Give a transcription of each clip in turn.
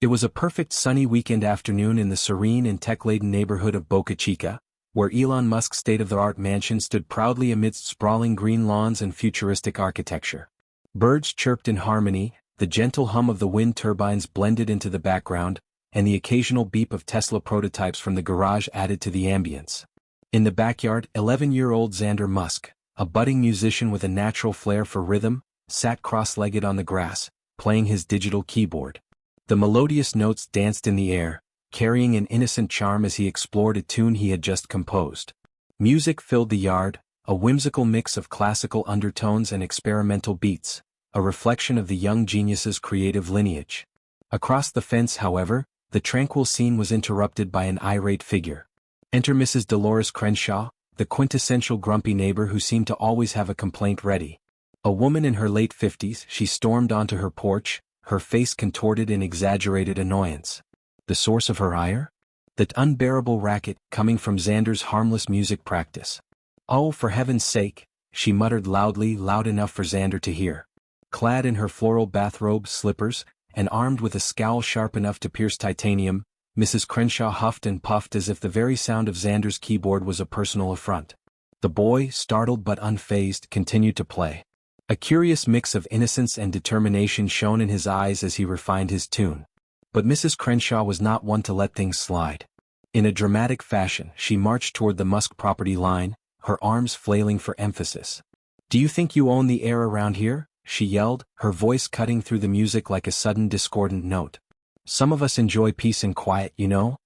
It was a perfect sunny weekend afternoon in the serene and tech-laden neighborhood of Boca Chica, where Elon Musk's state-of-the-art mansion stood proudly amidst sprawling green lawns and futuristic architecture. Birds chirped in harmony, the gentle hum of the wind turbines blended into the background, and the occasional beep of Tesla prototypes from the garage added to the ambience. In the backyard, 11-year-old Xander Musk, a budding musician with a natural flair for rhythm, sat cross-legged on the grass, playing his digital keyboard. The melodious notes danced in the air, carrying an innocent charm as he explored a tune he had just composed. Music filled the yard, a whimsical mix of classical undertones and experimental beats, a reflection of the young genius's creative lineage. Across the fence, however, the tranquil scene was interrupted by an irate figure. Enter Mrs. Dolores Crenshaw, the quintessential grumpy neighbor who seemed to always have a complaint ready. A woman in her late 50s, she stormed onto her porch, her face contorted in exaggerated annoyance. The source of her ire? That unbearable racket coming from Xander's harmless music practice. "Oh, for heaven's sake," she muttered loudly, loud enough for Xander to hear. Clad in her floral bathrobe, slippers, and armed with a scowl sharp enough to pierce titanium, Mrs. Crenshaw huffed and puffed as if the very sound of Xander's keyboard was a personal affront. The boy, startled but unfazed, continued to play. A curious mix of innocence and determination shone in his eyes as he refined his tune. But Mrs. Crenshaw was not one to let things slide. In a dramatic fashion, she marched toward the Musk property line, her arms flailing for emphasis. "Do you think you own the air around here?" she yelled, her voice cutting through the music like a sudden discordant note. "Some of us enjoy peace and quiet, you know?"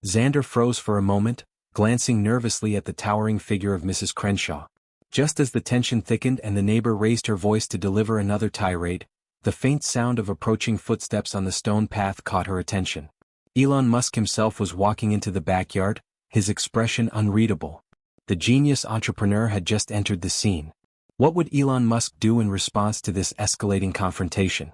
Xander froze for a moment, glancing nervously at the towering figure of Mrs. Crenshaw. Just as the tension thickened and the neighbor raised her voice to deliver another tirade, the faint sound of approaching footsteps on the stone path caught her attention. Elon Musk himself was walking into the backyard, his expression unreadable. The genius entrepreneur had just entered the scene. What would Elon Musk do in response to this escalating confrontation?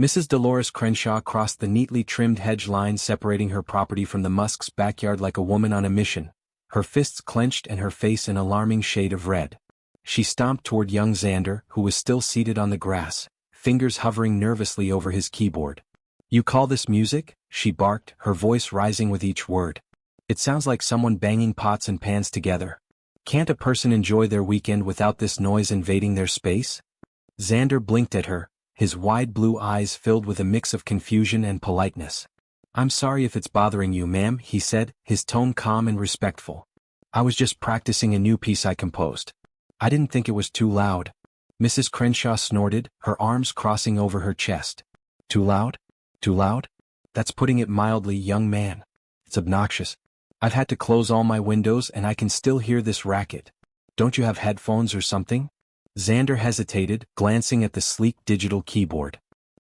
Mrs. Dolores Crenshaw crossed the neatly trimmed hedge line separating her property from the Musk's backyard like a woman on a mission, her fists clenched and her face an alarming shade of red. She stomped toward young Xander, who was still seated on the grass, fingers hovering nervously over his keyboard. "You call this music?" she barked, her voice rising with each word. "It sounds like someone banging pots and pans together. Can't a person enjoy their weekend without this noise invading their space?" Xander blinked at her, his wide blue eyes filled with a mix of confusion and politeness. "I'm sorry if it's bothering you, ma'am," he said, his tone calm and respectful. "I was just practicing a new piece I composed. I didn't think it was too loud." Mrs. Crenshaw snorted, her arms crossing over her chest. "Too loud? Too loud? That's putting it mildly, young man. It's obnoxious. I've had to close all my windows and I can still hear this racket. Don't you have headphones or something?" Xander hesitated, glancing at the sleek digital keyboard.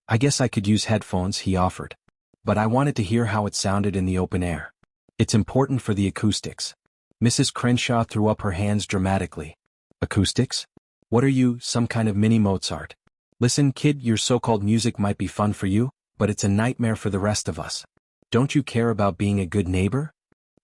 "I guess I could use headphones," he offered. "But I wanted to hear how it sounded in the open air. It's important for the acoustics." Mrs. Crenshaw threw up her hands dramatically. "Acoustics? What are you, some kind of mini Mozart? Listen, kid, your so-called music might be fun for you, but it's a nightmare for the rest of us. Don't you care about being a good neighbor?"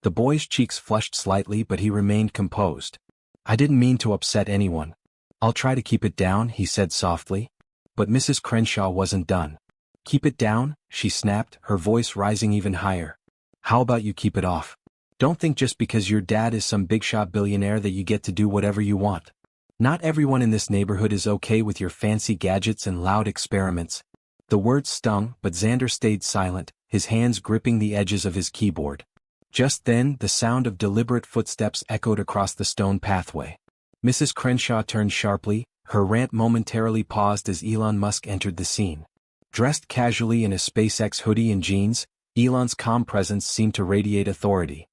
The boy's cheeks flushed slightly, but he remained composed. "I didn't mean to upset anyone. I'll try to keep it down," he said softly. But Mrs. Crenshaw wasn't done. "Keep it down?" she snapped, her voice rising even higher. "How about you keep it off? Don't think just because your dad is some big-shot billionaire that you get to do whatever you want. Not everyone in this neighborhood is okay with your fancy gadgets and loud experiments." The words stung, but Xander stayed silent, his hands gripping the edges of his keyboard. Just then, the sound of deliberate footsteps echoed across the stone pathway. Mrs. Crenshaw turned sharply, her rant momentarily paused as Elon Musk entered the scene. Dressed casually in a SpaceX hoodie and jeans, Elon's calm presence seemed to radiate authority.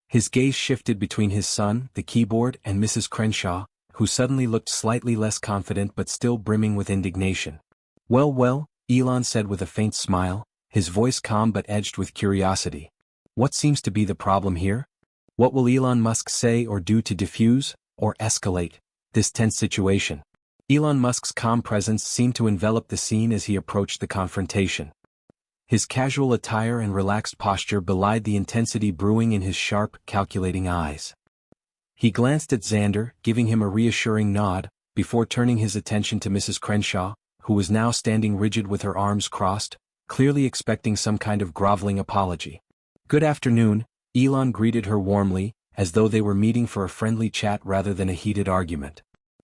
His gaze shifted between his son, the keyboard, and Mrs. Crenshaw, who suddenly looked slightly less confident but still brimming with indignation. Well, Elon said with a faint smile, his voice calm but edged with curiosity. "What seems to be the problem here? What will Elon Musk say or do to diffuse, or escalate, this tense situation?" Elon Musk's calm presence seemed to envelop the scene as he approached the confrontation. His casual attire and relaxed posture belied the intensity brewing in his sharp, calculating eyes. He glanced at Xander, giving him a reassuring nod, before turning his attention to Mrs. Crenshaw, who was now standing rigid with her arms crossed, clearly expecting some kind of groveling apology. "Good afternoon," Elon greeted her warmly, as though they were meeting for a friendly chat rather than a heated argument.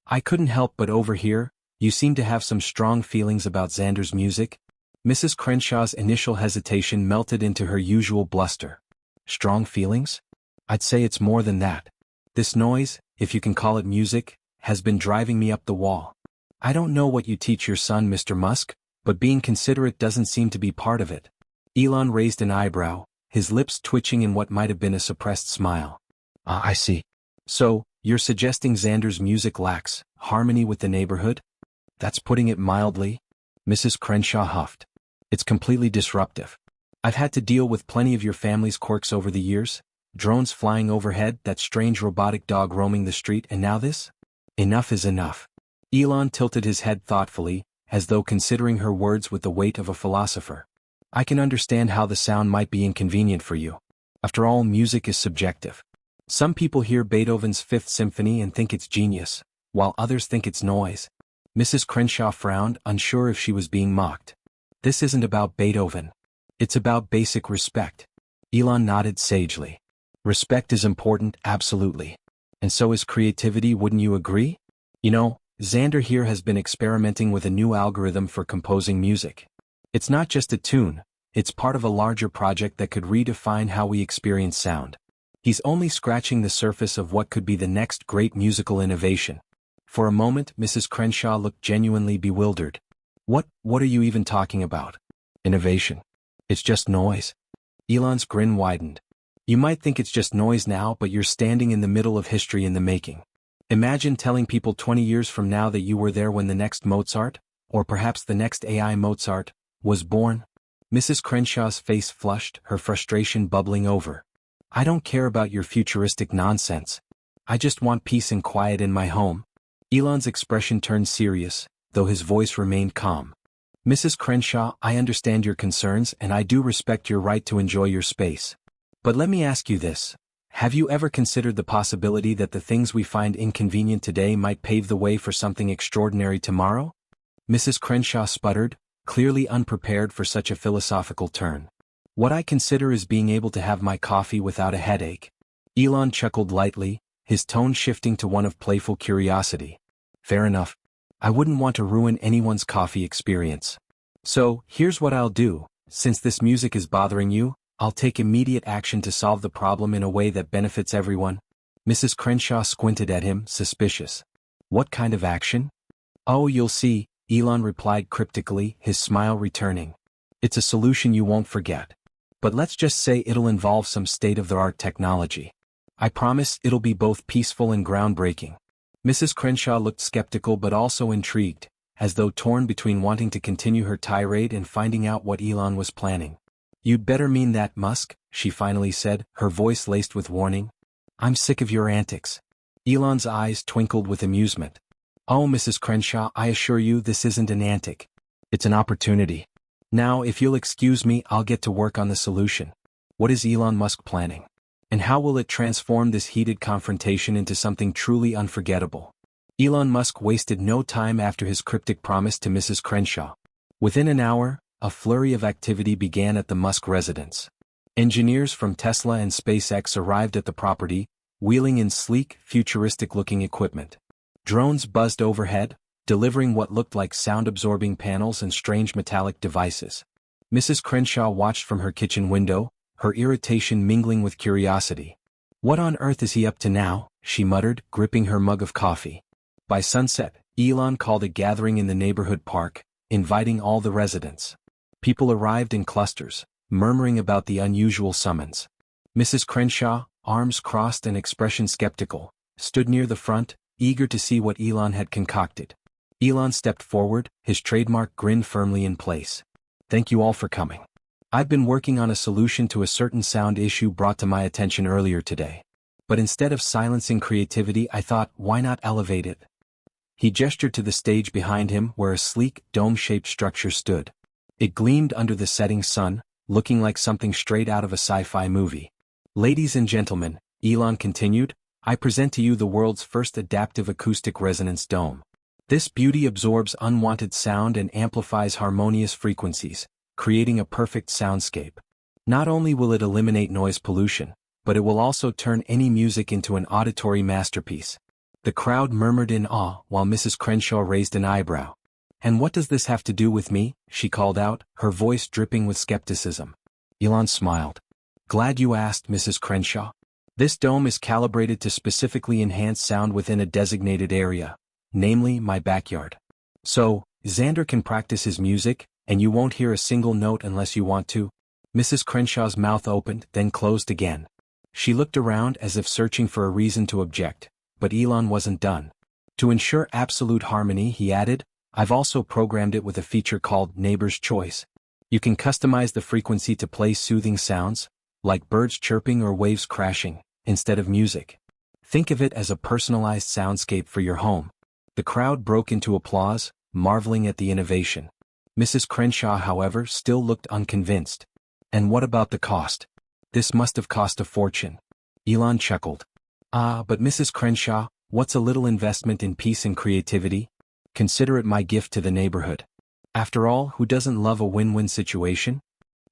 "I couldn't help but overhear, you seem to have some strong feelings about Xander's music." Mrs. Crenshaw's initial hesitation melted into her usual bluster. "Strong feelings? I'd say it's more than that. This noise, if you can call it music, has been driving me up the wall. I don't know what you teach your son, Mr. Musk, but being considerate doesn't seem to be part of it." Elon raised an eyebrow, his lips twitching in what might have been a suppressed smile. "I see. So, you're suggesting Xander's music lacks harmony with the neighborhood?" "That's putting it mildly," Mrs. Crenshaw huffed. "It's completely disruptive. I've had to deal with plenty of your family's quirks over the years. Drones flying overhead, that strange robotic dog roaming the street, and now this? Enough is enough." Elon tilted his head thoughtfully, as though considering her words with the weight of a philosopher. "I can understand how the sound might be inconvenient for you. After all, music is subjective. Some people hear Beethoven's Fifth Symphony and think it's genius, while others think it's noise." Mrs. Crenshaw frowned, unsure if she was being mocked. "This isn't about Beethoven. It's about basic respect." Elon nodded sagely. "Respect is important, absolutely. And so is creativity, wouldn't you agree? You know, Xander here has been experimenting with a new algorithm for composing music. It's not just a tune, it's part of a larger project that could redefine how we experience sound. He's only scratching the surface of what could be the next great musical innovation." For a moment, Mrs. Crenshaw looked genuinely bewildered. What are you even talking about? Innovation? It's just noise." Elon's grin widened. "You might think it's just noise now, but you're standing in the middle of history in the making. Imagine telling people 20 years from now that you were there when the next Mozart, or perhaps the next AI Mozart, was born." Mrs. Crenshaw's face flushed, her frustration bubbling over. "I don't care about your futuristic nonsense. I just want peace and quiet in my home." Elon's expression turned serious, though his voice remained calm. "Mrs. Crenshaw, I understand your concerns and I do respect your right to enjoy your space. But let me ask you this. Have you ever considered the possibility that the things we find inconvenient today might pave the way for something extraordinary tomorrow?" Mrs. Crenshaw sputtered, clearly unprepared for such a philosophical turn. "What I consider is being able to have my coffee without a headache." Elon chuckled lightly, his tone shifting to one of playful curiosity. "Fair enough. I wouldn't want to ruin anyone's coffee experience. So, here's what I'll do. Since this music is bothering you, I'll take immediate action to solve the problem in a way that benefits everyone." Mrs. Crenshaw squinted at him, suspicious. "What kind of action?" "Oh, you'll see," Elon replied cryptically, his smile returning. "It's a solution you won't forget. But let's just say it'll involve some state-of-the-art technology. I promise it'll be both peaceful and groundbreaking." Mrs. Crenshaw looked skeptical but also intrigued, as though torn between wanting to continue her tirade and finding out what Elon was planning. "You'd better mean that, Musk," she finally said, her voice laced with warning. "I'm sick of your antics." Elon's eyes twinkled with amusement. "Oh, Mrs. Crenshaw, I assure you this isn't an antic. It's an opportunity. Now, if you'll excuse me, I'll get to work on the solution. What is Elon Musk planning? And how will it transform this heated confrontation into something truly unforgettable?" Elon Musk wasted no time after his cryptic promise to Mrs. Crenshaw. Within an hour, a flurry of activity began at the Musk residence. Engineers from Tesla and SpaceX arrived at the property, wheeling in sleek, futuristic-looking equipment. Drones buzzed overhead, delivering what looked like sound-absorbing panels and strange metallic devices. Mrs. Crenshaw watched from her kitchen window, her irritation mingling with curiosity. "What on earth is he up to now?" she muttered, gripping her mug of coffee. By sunset, Elon called a gathering in the neighborhood park, inviting all the residents. People arrived in clusters, murmuring about the unusual summons. Mrs. Crenshaw, arms crossed and expression skeptical, stood near the front, eager to see what Elon had concocted. Elon stepped forward, his trademark grin firmly in place. "Thank you all for coming. I've been working on a solution to a certain sound issue brought to my attention earlier today. But instead of silencing creativity, I thought, why not elevate it?" He gestured to the stage behind him where a sleek, dome-shaped structure stood. It gleamed under the setting sun, looking like something straight out of a sci-fi movie. "Ladies and gentlemen," Elon continued, "I present to you the world's first adaptive acoustic resonance dome. This beauty absorbs unwanted sound and amplifies harmonious frequencies, creating a perfect soundscape. Not only will it eliminate noise pollution, but it will also turn any music into an auditory masterpiece. The crowd murmured in awe while Mrs. Crenshaw raised an eyebrow. "And what does this have to do with me?" she called out, her voice dripping with skepticism. Elon smiled. "Glad you asked, Mrs. Crenshaw. This dome is calibrated to specifically enhance sound within a designated area, namely my backyard. So, Xander can practice his music, and you won't hear a single note unless you want to." Mrs. Crenshaw's mouth opened, then closed again. She looked around as if searching for a reason to object, but Elon wasn't done. "To ensure absolute harmony," he added, "I've also programmed it with a feature called Neighbor's Choice. You can customize the frequency to play soothing sounds, like birds chirping or waves crashing, instead of music. Think of it as a personalized soundscape for your home." The crowd broke into applause, marveling at the innovation. Mrs. Crenshaw, however, still looked unconvinced. "And what about the cost? This must have cost a fortune." Elon chuckled. "Ah, but Mrs. Crenshaw, what's a little investment in peace and creativity? Consider it my gift to the neighborhood. After all, who doesn't love a win-win situation?"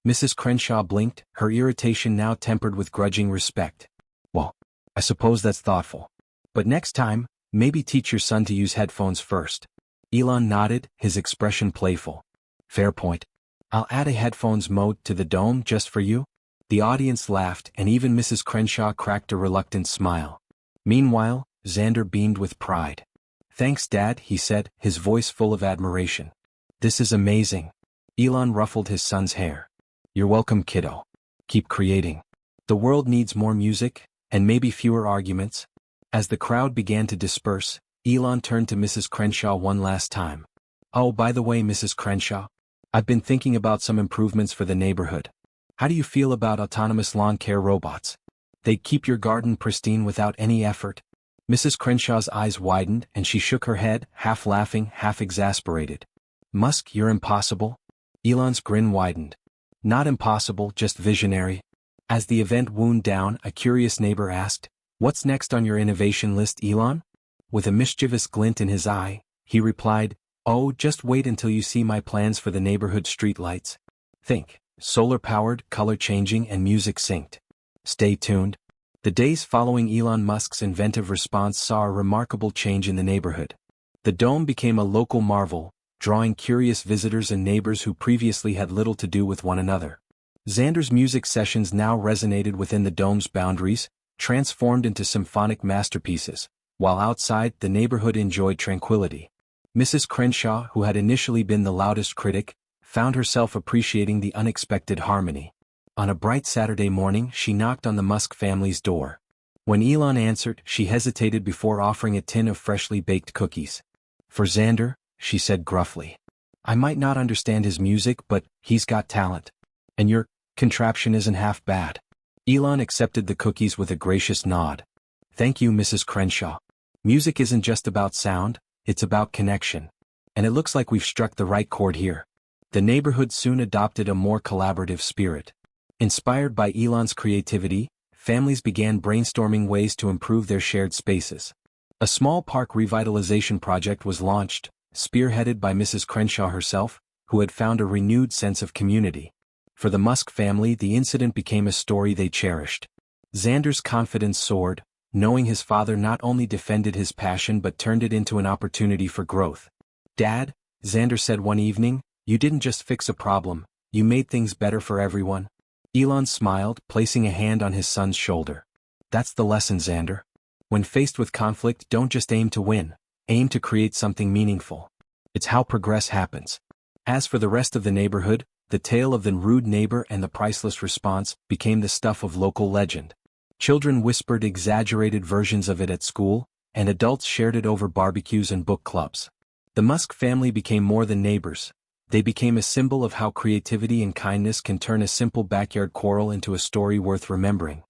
Mrs. Crenshaw blinked, her irritation now tempered with grudging respect. "Well, I suppose that's thoughtful. But next time, maybe teach your son to use headphones first." Elon nodded, his expression playful. "Fair point. I'll add a headphones mode to the dome just for you." The audience laughed, and even Mrs. Crenshaw cracked a reluctant smile. Meanwhile, Xander beamed with pride. "Thanks, Dad," he said, his voice full of admiration. "This is amazing." Elon ruffled his son's hair. "You're welcome, kiddo. Keep creating. The world needs more music, and maybe fewer arguments." As the crowd began to disperse, Elon turned to Mrs. Crenshaw one last time. "Oh, by the way, Mrs. Crenshaw, I've been thinking about some improvements for the neighborhood. How do you feel about autonomous lawn care robots? They keep your garden pristine without any effort." Mrs. Crenshaw's eyes widened and she shook her head, half laughing, half exasperated. "Musk, you're impossible." Elon's grin widened. "Not impossible, just visionary." As the event wound down, a curious neighbor asked, "What's next on your innovation list, Elon?" With a mischievous glint in his eye, he replied, "Oh, just wait until you see my plans for the neighborhood streetlights. Think, solar-powered, color-changing and music synced. Stay tuned." The days following Elon Musk's inventive response saw a remarkable change in the neighborhood. The dome became a local marvel, drawing curious visitors and neighbors who previously had little to do with one another. Xander's music sessions now resonated within the dome's boundaries, transformed into symphonic masterpieces, while outside the neighborhood enjoyed tranquility. Mrs. Crenshaw, who had initially been the loudest critic, found herself appreciating the unexpected harmony. On a bright Saturday morning, she knocked on the Musk family's door. When Elon answered, she hesitated before offering a tin of freshly baked cookies. "For Xander," she said gruffly. "I might not understand his music, but he's got talent. And your contraption isn't half bad." Elon accepted the cookies with a gracious nod. "Thank you, Mrs. Crenshaw. Music isn't just about sound, it's about connection. And it looks like we've struck the right chord here." The neighborhood soon adopted a more collaborative spirit. Inspired by Elon's creativity, families began brainstorming ways to improve their shared spaces. A small park revitalization project was launched, spearheaded by Mrs. Crenshaw herself, who had found a renewed sense of community. For the Musk family, the incident became a story they cherished. Xander's confidence soared, knowing his father not only defended his passion but turned it into an opportunity for growth. "Dad," Xander said one evening, "you didn't just fix a problem, you made things better for everyone." Elon smiled, placing a hand on his son's shoulder. "That's the lesson, Xander. When faced with conflict, don't just aim to win, aim to create something meaningful. It's how progress happens." As for the rest of the neighborhood, the tale of the rude neighbor and the priceless response became the stuff of local legend. Children whispered exaggerated versions of it at school, and adults shared it over barbecues and book clubs. The Musk family became more than neighbors. They became a symbol of how creativity and kindness can turn a simple backyard quarrel into a story worth remembering.